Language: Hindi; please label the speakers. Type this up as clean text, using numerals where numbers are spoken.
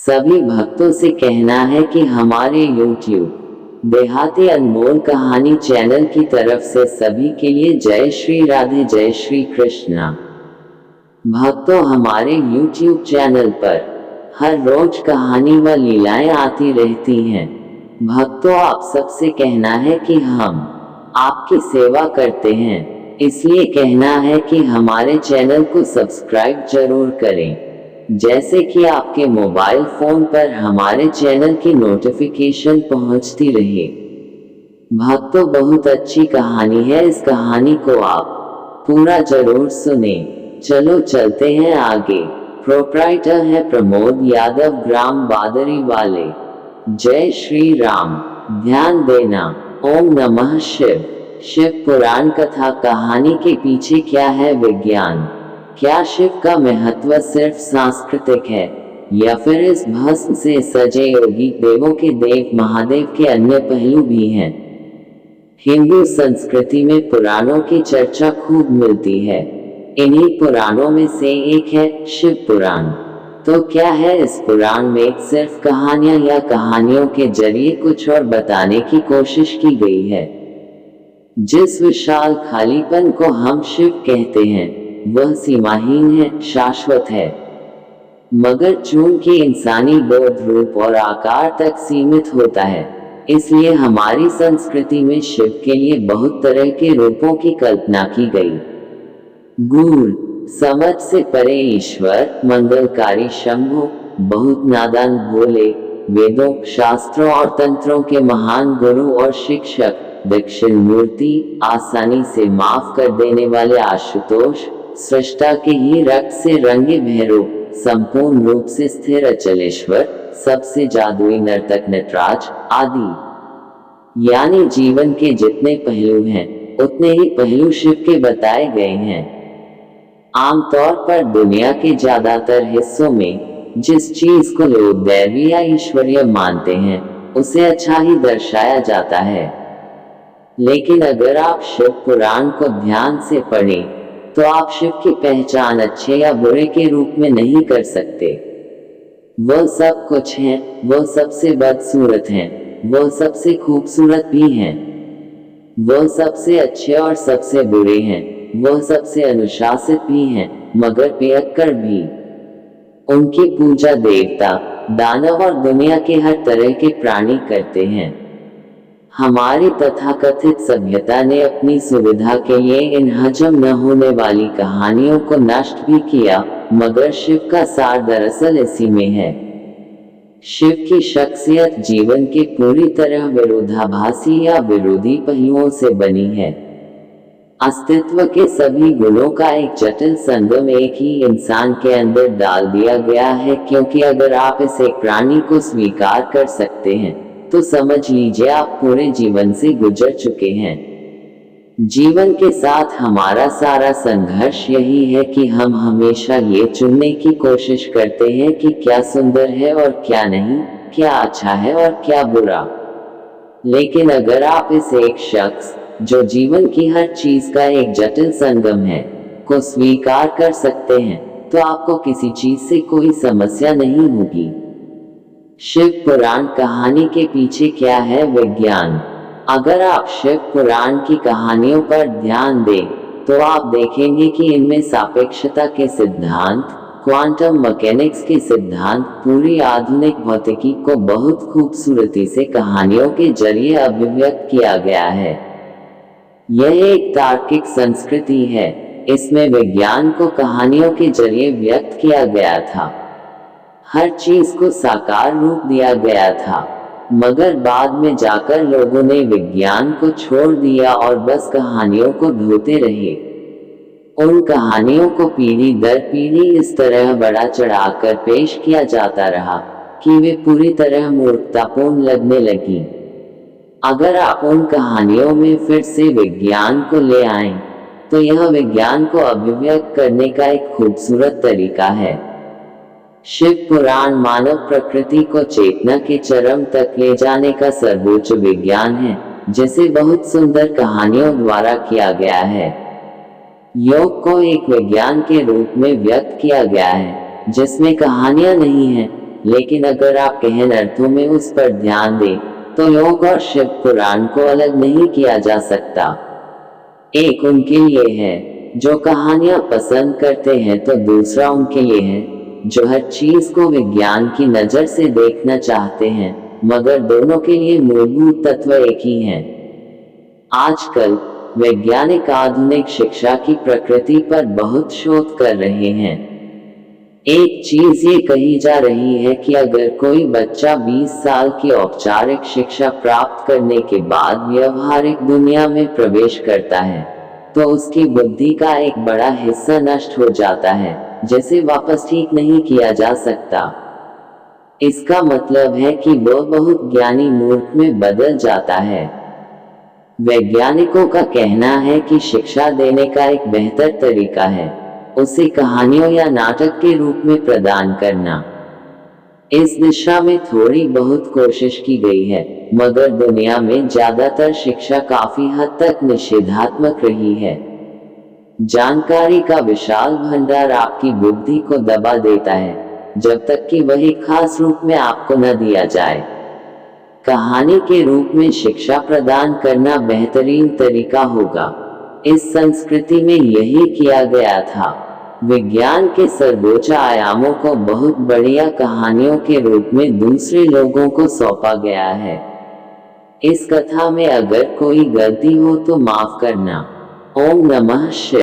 Speaker 1: सभी भक्तों से कहना है कि हमारे YouTube देहाती अनमोल कहानी चैनल की तरफ से सभी के लिए जय श्री राधे, जय श्री कृष्णा। भक्तों, हमारे YouTube चैनल पर हर रोज कहानी व लीलाएं आती रहती हैं। भक्तों, आप सबसे कहना है कि हम आपकी सेवा करते हैं, इसलिए कहना है कि हमारे चैनल को सब्सक्राइब जरूर करें, जैसे कि आपके मोबाइल फोन पर हमारे चैनल की नोटिफिकेशन पहुंचती रहे। भक्तों, बहुत अच्छी कहानी है, इस कहानी को आप पूरा जरूर सुने। चलो चलते हैं आगे। प्रोप्राइटर है प्रमोद यादव, ग्राम बादरी वाले। जय श्री राम। ध्यान देना। ओम नमः शिव। शिव पुराण कथा कहानी के पीछे क्या है विज्ञान? क्या शिव का महत्व सिर्फ सांस्कृतिक है, या फिर इस भस्म से सजे योगी देवों के देव महादेव के अन्य पहलू भी हैं? हिंदू संस्कृति में पुराणों की चर्चा खूब मिलती है। इन्हीं पुराणों में से एक है शिव पुराण। तो क्या है इस पुराण में? सिर्फ कहानियां या कहानियों के जरिए कुछ और बताने की कोशिश की गई है? जिस विशाल खालीपन को हम शिव कहते हैं, वह सीमाहीन है, शाश्वत है। मगर चूंकि इंसानी बोध रूप और आकार तक सीमित होता है, इसलिए हमारी संस्कृति में शिव के लिए बहुत तरह के रूपों की कल्पना की गई। गूढ़ समझ से परे ईश्वर, मंगलकारी शंभु, बहुत नादान भोले, वेदों, शास्त्रों और तंत्रों के महान गुरु और शिक्षक, दक्षिण मूर्ति, आसानी से माफ कर देने वाले आशुतोष, सृष्टा के ही रक्त से रंगे भैरव, संपूर्ण रूप से स्थिर अचलेश्वर, सबसे जादुई नर्तक नटराज आदि। यानी जीवन के जितने पहलू हैं, उतने ही पहलू शिव के बताए गए हैं। आमतौर पर दुनिया के ज्यादातर हिस्सों में जिस चीज को लोग दैवी या ईश्वरीय मानते हैं, उसे अच्छा ही दर्शाया जाता है। लेकिन अगर आप शिव पुराण को ध्यान से पढ़ें, तो आप शिव की पहचान अच्छे या बुरे के रूप में नहीं कर सकते। वह सब कुछ हैं, वह सबसे बदसूरत हैं, वह सबसे खूबसूरत भी हैं, वह सबसे अच्छे और सबसे बुरे हैं, वह सबसे अनुशासित भी हैं, मगर पियक्कड़ भी। उनकी पूजा देवता, दानव और दुनिया के हर तरह के प्राणी करते हैं। हमारी तथाकथित सभ्यता ने अपनी सुविधा के लिए इन हजम न होने वाली कहानियों को नष्ट भी किया, मगर शिव का सार दरअसल इसी में है। शिव की शख्सियत जीवन के पूरी तरह विरोधाभासी या विरोधी पहलुओं से बनी है। अस्तित्व के सभी गुणों का एक जटिल संगम एक ही इंसान के अंदर डाल दिया गया है, क्योंकि अगर आप इस एक प्राणी को स्वीकार कर सकते हैं, तो समझ लीजिए आप पूरे जीवन से गुजर चुके हैं। जीवन के साथ हमारा सारा संघर्ष यही है कि हम हमेशा ये चुनने की कोशिश करते हैं कि क्या सुंदर है और क्या नहीं, क्या अच्छा है और क्या बुरा। लेकिन अगर आप इस एक शख्स, जो जीवन की हर चीज का एक जटिल संगम है, को स्वीकार कर सकते हैं, तो आपको किसी चीज से कोई समस्या नहीं होगी। शिव पुराण कहानी के पीछे क्या है विज्ञान? अगर आप शिव पुराण की कहानियों पर ध्यान दें, तो आप देखेंगे कि इनमें सापेक्षता के सिद्धांत, क्वांटम मैकेनिक्स के सिद्धांत, पूरी आधुनिक भौतिकी को बहुत खूबसूरती से कहानियों के जरिए अभिव्यक्त किया गया है। यह एक तार्किक संस्कृति है। इसमें विज्ञान को कहानियों के जरिए व्यक्त किया गया था। हर चीज को साकार रूप दिया गया था, मगर बाद में जाकर लोगों ने विज्ञान को छोड़ दिया और बस कहानियों को ढोते रहे। उन कहानियों को पीढ़ी दर पीढ़ी इस तरह बढ़ा चढ़ाकर पेश किया जाता रहा कि वे पूरी तरह मूर्खतापूर्ण लगने लगी। अगर आप उन कहानियों में फिर से विज्ञान को ले आएं, तो यह विज्ञान को अभिव्यक्त करने का एक खूबसूरत तरीका है। शिव पुराण मानव प्रकृति को चेतना के चरम तक ले जाने का सर्वोच्च विज्ञान है, जिसे बहुत सुंदर कहानियों द्वारा किया गया है। योग को एक विज्ञान के रूप में व्यक्त किया गया है, जिसमें कहानियां नहीं हैं, लेकिन अगर आप गहन अर्थों में उस पर ध्यान दें, तो योग और शिव पुराण को अलग नहीं किया जा सकता। एक उनके लिए है जो कहानियां पसंद करते हैं, तो दूसरा उनके लिए है जो हर चीज को विज्ञान की नजर से देखना चाहते हैं, मगर दोनों के लिए मूलभूत तत्व एक ही हैं। आजकल वैज्ञानिक आधुनिक शिक्षा की प्रकृति पर बहुत शोध कर रहे हैं। एक चीज ये कही जा रही है कि अगर कोई बच्चा 20 साल की औपचारिक शिक्षा प्राप्त करने के बाद व्यवहारिक दुनिया में प्रवेश करता है, तो उसकी बुद्धि का एक बड़ा हिस्सा नष्ट हो जाता है, जिसे वापस ठीक नहीं किया जा सकता। इसका मतलब है कि वह बहुत ज्ञानी मूर्ख में बदल जाता है। वैज्ञानिकों का कहना है कि शिक्षा देने का एक बेहतर तरीका है उसे कहानियों या नाटक के रूप में प्रदान करना। इस दिशा में थोड़ी बहुत कोशिश की गई है, मगर दुनिया में ज्यादातर शिक्षा काफी हद तक निषेधात्मक रही है। जानकारी का विशाल भंडार आपकी बुद्धि को दबा देता है, जब तक कि वह एक खास रूप में आपको न दिया जाए। कहानी के रूप में शिक्षा प्रदान करना बेहतरीन तरीका होगा। इस संस्कृति में यही किया गया था। विज्ञान के सर्वोच्च आयामों को बहुत बढ़िया कहानियों के रूप में दूसरे लोगों को सौंपा गया है। इस कथा में अगर कोई गलती हो तो माफ करना। ओम नमः शिवाय।